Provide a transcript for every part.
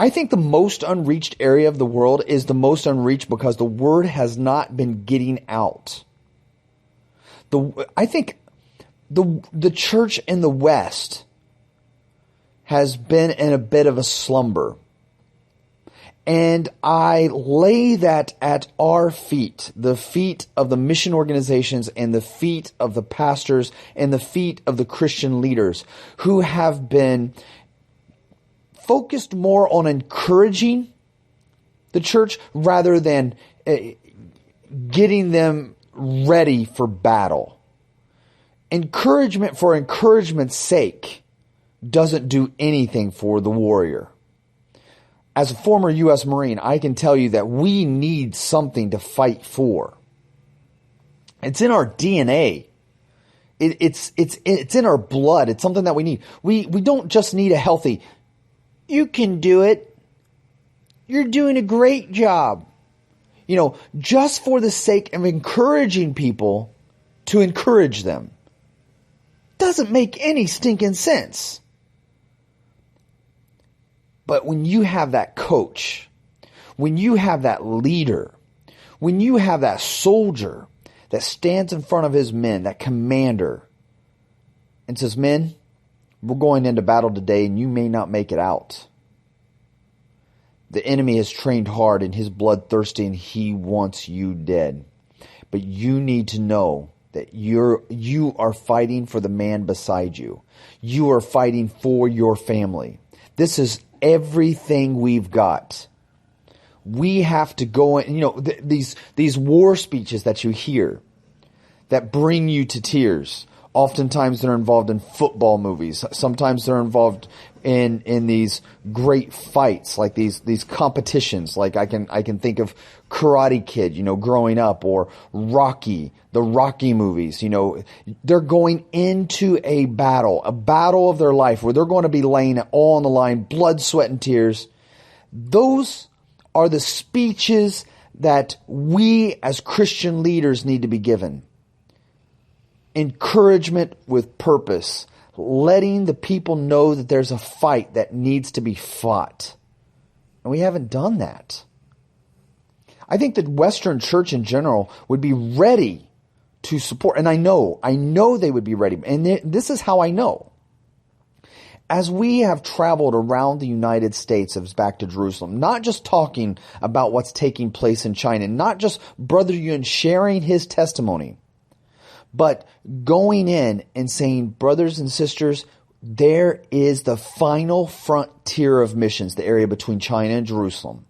I think the most unreached area of the world is the most unreached because the word has not been getting out. I think the church in the West has been in a bit of a slumber. And I lay that at our feet, the feet of the mission organizations and the feet of the pastors and the feet of the Christian leaders who have been focused more on encouraging the church rather than getting them ready for battle. Encouragement for encouragement's sake doesn't do anything for the warrior. As a former U.S. Marine, I can tell you that we need something to fight for. It's in our DNA. It's in our blood. It's something that we need. We don't just need a healthy, you can do it. You're doing a great job. Just for the sake of encouraging people to encourage them. Doesn't make any stinking sense. But when you have that coach, when you have that leader, when you have that soldier that stands in front of his men, that commander, and says, men, we're going into battle today and you may not make it out. The enemy has trained hard and he's bloodthirsty and he wants you dead. But you need to know that you are fighting for the man beside you. You are fighting for your family. This is everything we've got. We have to go in, these war speeches that you hear that bring you to tears. Oftentimes they're involved in football movies. Sometimes they're involved in these great fights, like these competitions. Like I can think of Karate Kid, growing up, or Rocky, the Rocky movies. They're going into a battle of their life where they're going to be laying it all on the line, blood, sweat, and tears. Those are the speeches that we as Christian leaders need to be given. Encouragement with purpose. Letting the people know that there's a fight that needs to be fought. And we haven't done that. I think that Western church in general would be ready to support. And I know they would be ready. And this is how I know. As we have traveled around the United States, as back to Jerusalem, not just talking about what's taking place in China, not just Brother Eugene sharing his testimony, but going in and saying, brothers and sisters, there is the final frontier of missions, the area between China and Jerusalem.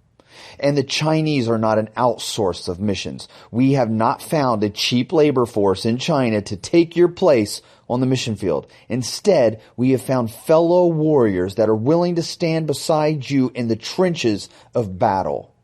And the Chinese are not an outsource of missions. We have not found a cheap labor force in China to take your place on the mission field. Instead, we have found fellow warriors that are willing to stand beside you in the trenches of battle.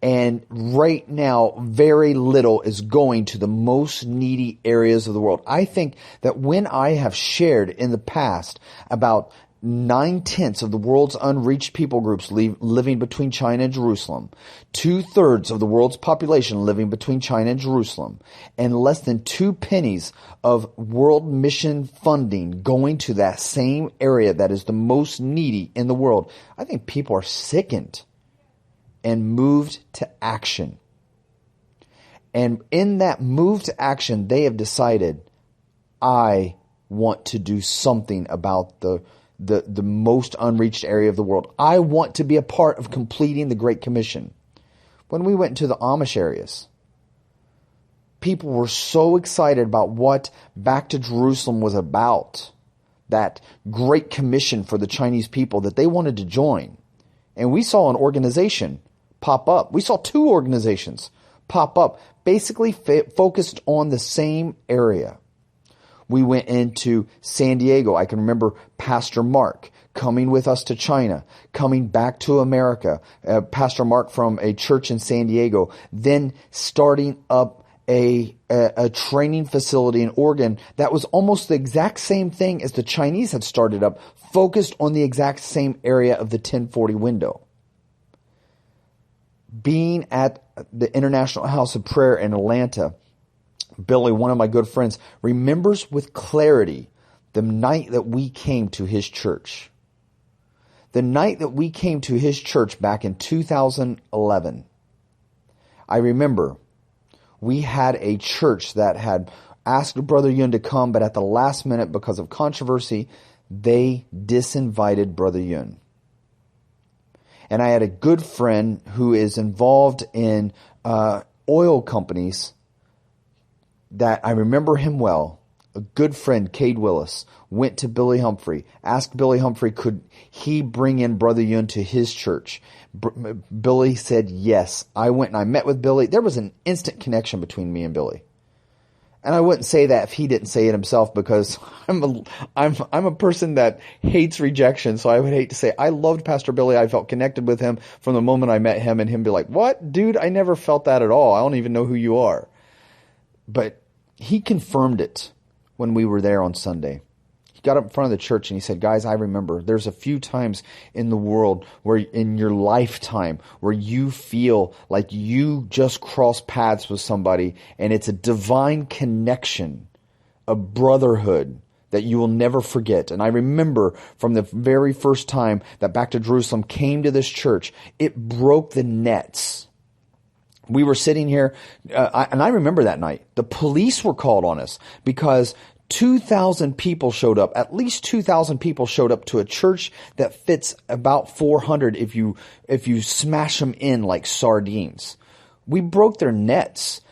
And right now, very little is going to the most needy areas of the world. I think that when I have shared in the past about 9/10 of the world's unreached people groups living between China and Jerusalem, 2/3 of the world's population living between China and Jerusalem, and less than 2 pennies of world mission funding going to that same area that is the most needy in the world, I think people are sickened and moved to action. And in that move to action, they have decided, I want to do something about the most unreached area of the world. I want to be a part of completing the Great Commission. When we went into the Amish areas, people were so excited about what Back to Jerusalem was about, that Great Commission for the Chinese people, that they wanted to join. And we saw an organization pop up. We saw 2 organizations pop up, basically focused on the same area. We went into San Diego. I can remember Pastor Mark coming with us to China, coming back to America. Pastor Mark from a church in San Diego, then starting up a training facility in Oregon that was almost the exact same thing as the Chinese had started up, focused on the exact same area of the 1040 window. Being at the International House of Prayer in Atlanta, Billy, one of my good friends, remembers with clarity the night that we came to his church. The night that we came to his church back in 2011, I remember we had a church that had asked Brother Yun to come, but at the last minute, because of controversy, they disinvited Brother Yun. And I had a good friend who is involved in oil companies that I remember him well. A good friend, Cade Willis, went to Billy Humphrey, asked Billy Humphrey, could he bring in Brother Yun to his church? Billy said yes. I went and I met with Billy. There was an instant connection between me and Billy. And I wouldn't say that if he didn't say it himself, because I'm a person that hates rejection. So I would hate to say I loved Pastor Billy. I felt connected with him from the moment I met him, and him be like, "What, dude? I never felt that at all. I don't even know who you are." But he confirmed it when we were there on Sunday. He got up in front of the church and he said, "Guys, I remember there's a few times in the world where in your lifetime where you feel like you just crossed paths with somebody and it's a divine connection, a brotherhood that you will never forget." And I remember from the very first time that Back to Jerusalem came to this church, it broke the nets. We were sitting here, and I remember that night. The police were called on us because 2,000 people showed up. At least 2,000 people showed up to a church that fits about 400 if you smash them in like sardines. We broke their nets.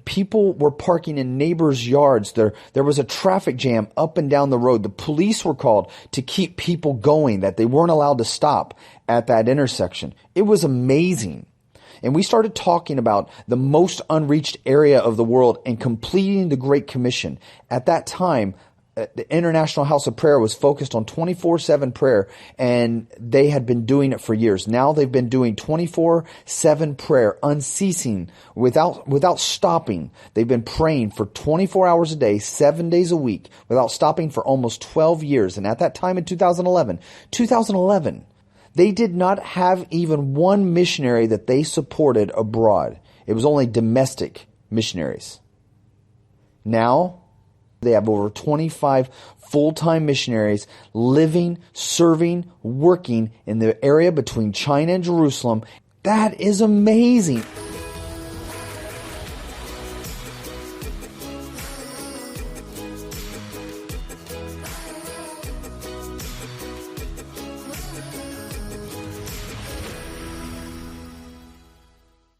People were parking in neighbors' yards. There was a traffic jam up and down the road. The police were called to keep people going, that they weren't allowed to stop at that intersection. It was amazing. And we started talking about the most unreached area of the world and completing the Great Commission. At that time, the International House of Prayer was focused on 24/7 prayer, and they had been doing it for years. Now they've been doing 24/7 prayer, unceasing, without stopping. They've been praying for 24 hours a day, 7 days a week, without stopping for almost 12 years. And at that time in 2011, they did not have even one missionary that they supported abroad. It was only domestic missionaries. Now, they have over 25 full-time missionaries living, serving, working in the area between China and Jerusalem. That is amazing.